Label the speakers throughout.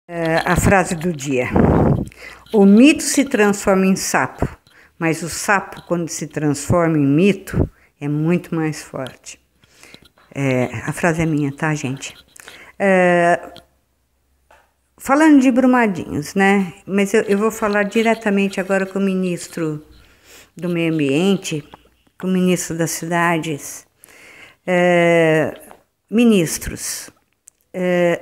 Speaker 1: A frase do dia: o mito se transforma em sapo, mas o sapo, quando se transforma em mito, é muito mais forte. A frase é minha, tá, gente? Falando de Brumadinhos, né? Mas eu vou falar diretamente agora com o ministro do Meio Ambiente, com o ministro das Cidades. Ministros,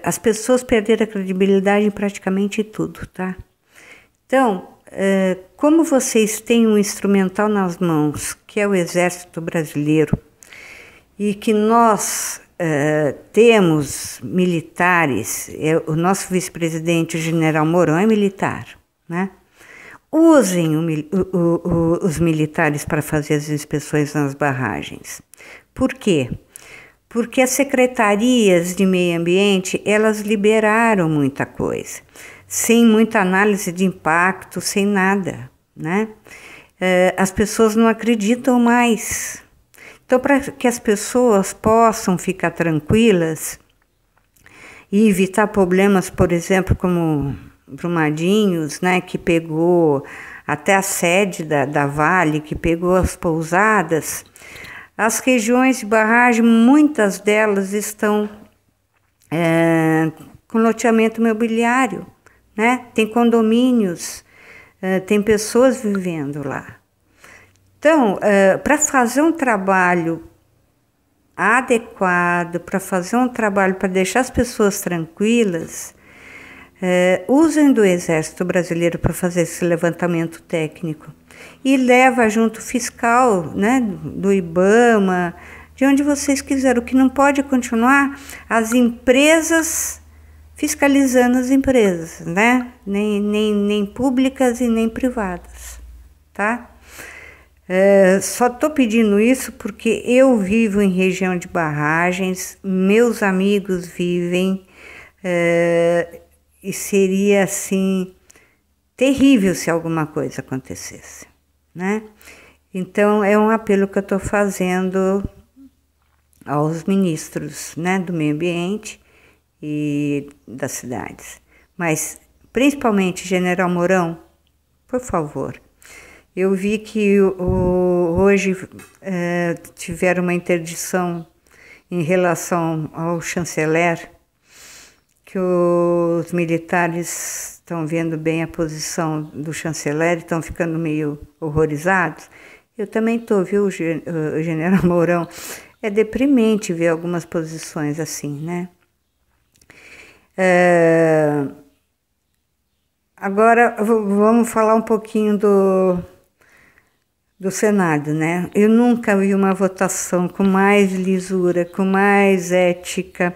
Speaker 1: as pessoas perderam a credibilidade em praticamente tudo, tá? Então, como vocês têm um instrumental nas mãos, que é o Exército Brasileiro, e que nós temos militares, o nosso vice-presidente, o general Mourão, é militar, né? Usem os militares para fazer as inspeções nas barragens. Por quê? Porque as secretarias de meio ambiente, elas liberaram muita coisa, sem muita análise de impacto, sem nada, né? As pessoas não acreditam mais. Então, para que as pessoas possam ficar tranquilas e evitar problemas, por exemplo, como Brumadinhos, né, que pegou até a sede da Vale, que pegou as pousadas, as regiões de barragem, muitas delas estão com loteamento imobiliário, né? Tem condomínios, tem pessoas vivendo lá. Então, para fazer um trabalho adequado, para fazer um trabalho para deixar as pessoas tranquilas, usem do Exército Brasileiro para fazer esse levantamento técnico. E leva junto fiscal, né, do IBAMA, de onde vocês quiserem. O que não pode continuar, as empresas fiscalizando as empresas, né? Nem públicas e nem privadas, tá? Só estou pedindo isso porque eu vivo em região de barragens, meus amigos vivem, e seria assim terrível se alguma coisa acontecesse, né? Então é um apelo que eu estou fazendo aos ministros, né, do meio ambiente e das cidades, mas principalmente General Mourão, por favor. Eu vi que hoje tiveram uma interdição em relação ao chanceler, que os militares estão vendo bem a posição do chanceler e estão ficando meio horrorizados. Eu também estou, viu, o general Mourão? É deprimente ver algumas posições assim, né? Agora vamos falar um pouquinho do Senado, né? Eu nunca vi uma votação com mais lisura, com mais ética,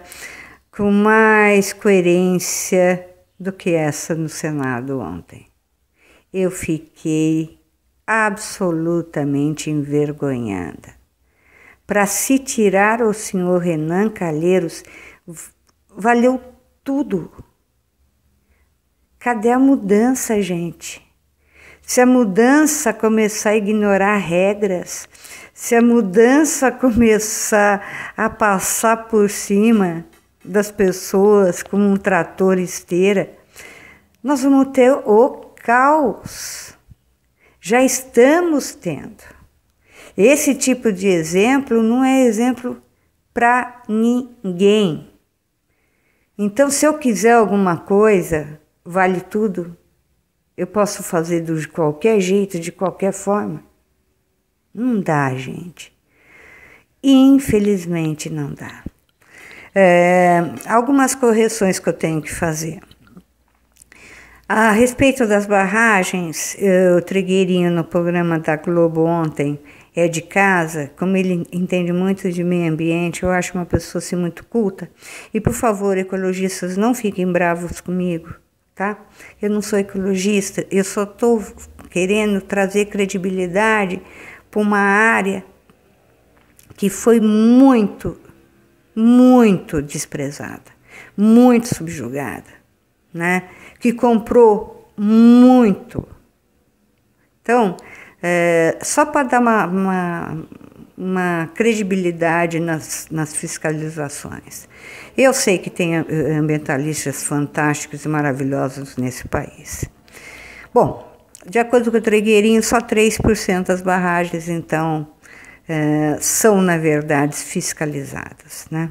Speaker 1: com mais coerência do que essa no Senado ontem. Eu fiquei absolutamente envergonhada. Para se tirar o senhor Renan Calheiros, valeu tudo. Cadê a mudança, gente? Se a mudança começar a ignorar regras, se a mudança começar a passar por cima das pessoas como um trator esteira, nós vamos ter o caos. Já estamos tendo. Esse tipo de exemplo não é exemplo para ninguém. Então, se eu quiser alguma coisa, vale tudo, eu posso fazer de qualquer jeito, de qualquer forma. Não dá, gente. Infelizmente não dá. Algumas correções que eu tenho que fazer. A respeito das barragens, o Trigueirinho no programa da Globo ontem é de casa, como ele entende muito de meio ambiente, eu acho uma pessoa assim muito culta. E, por favor, ecologistas, não fiquem bravos comigo, tá? Eu não sou ecologista, eu só estou querendo trazer credibilidade para uma área que foi muito desprezada, muito subjugada, né? Que comprou muito. Então, só para dar uma credibilidade nas fiscalizações. Eu sei que tem ambientalistas fantásticos e maravilhosos nesse país. Bom, de acordo com o Trigueirinho, só 3% das barragens, então, são, na verdade, fiscalizadas, né?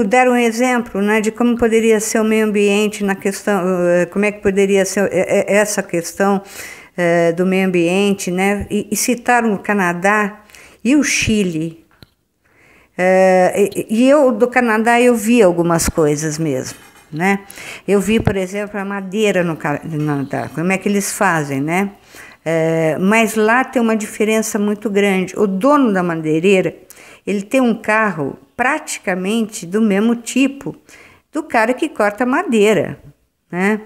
Speaker 1: Deram um exemplo, né, de como poderia ser o meio ambiente na questão, como é que poderia ser essa questão do meio ambiente, né, e citaram o Canadá e o Chile. Do Canadá eu vi algumas coisas mesmo, né? Eu vi, por exemplo, a madeira no Canadá, como é que eles fazem, né? Mas lá tem uma diferença muito grande. O dono da madeireira, ele tem um carro praticamente do mesmo tipo do cara que corta madeira, né?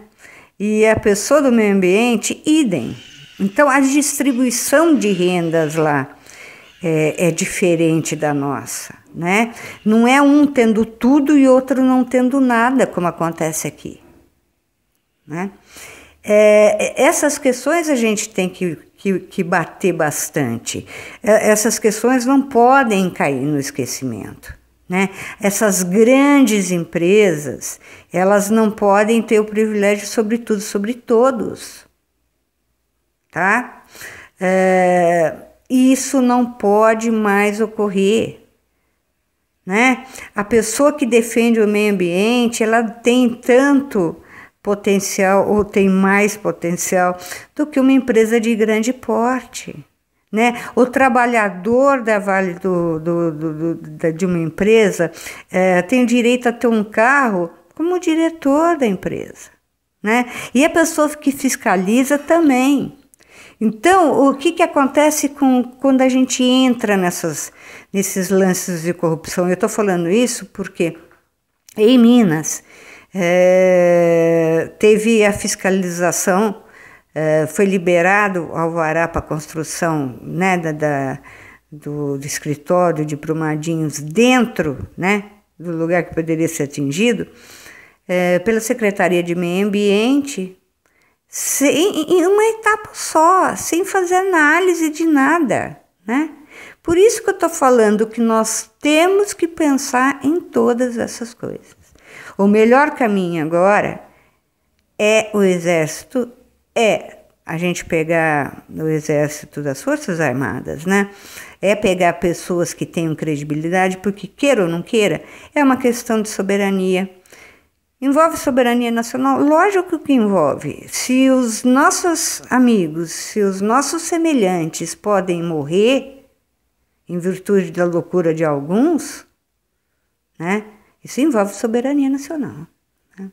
Speaker 1: E a pessoa do meio ambiente, idem. Então, a distribuição de rendas lá é diferente da nossa, né? Não é um tendo tudo e outro não tendo nada, como acontece aqui, né? Essas questões a gente tem que bater bastante. Essas questões não podem cair no esquecimento, né? Essas grandes empresas, elas não podem ter o privilégio sobre tudo, sobre todos, tá? Isso não pode mais ocorrer, né? A pessoa que defende o meio ambiente, ela tem tanto potencial ou tem mais potencial do que uma empresa de grande porte, né? O trabalhador da Vale de uma empresa tem direito a ter um carro como diretor da empresa, né? E a pessoa que fiscaliza também. Então, o que acontece quando a gente entra nesses lances de corrupção? Eu estou falando isso porque em Minas teve a fiscalização, foi liberado o alvará para construção, né, do escritório de Brumadinhos dentro, né, do lugar que poderia ser atingido, pela Secretaria de Meio Ambiente, em uma etapa só, sem fazer análise de nada, né? Por isso que eu estou falando que nós temos que pensar em todas essas coisas. O melhor caminho agora é o Exército, a gente pegar o Exército das Forças Armadas, né? É pegar pessoas que tenham credibilidade, porque queira ou não queira, é uma questão de soberania. Envolve soberania nacional? Lógico que envolve. Se os nossos amigos, se os nossos semelhantes podem morrer em virtude da loucura de alguns, né? Isso envolve soberania nacional, né?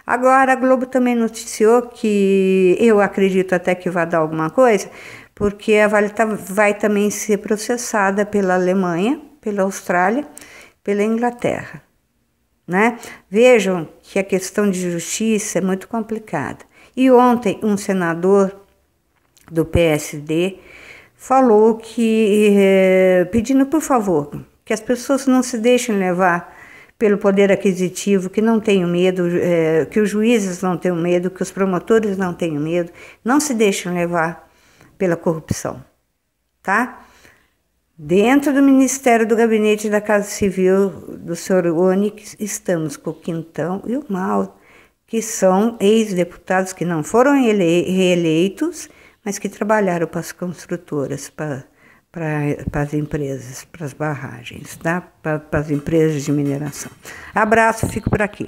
Speaker 1: Agora, a Globo também noticiou que eu acredito até que vai dar alguma coisa, porque a Vale vai também ser processada pela Alemanha, pela Austrália, pela Inglaterra, né? Vejam que a questão de justiça é muito complicada. E ontem um senador do PSD falou que, pedindo por favor, que as pessoas não se deixem levar pelo poder aquisitivo, que não tenham medo, que os juízes não tenham medo, que os promotores não tenham medo, não se deixem levar pela corrupção, tá? Dentro do Ministério do Gabinete da Casa Civil do senhor Onyx, estamos com o Quintão e o Mauro, que são ex-deputados que não foram reeleitos, mas que trabalharam para as construtoras, para as empresas, para as barragens, tá? Para as empresas de mineração. Abraço, fico por aqui.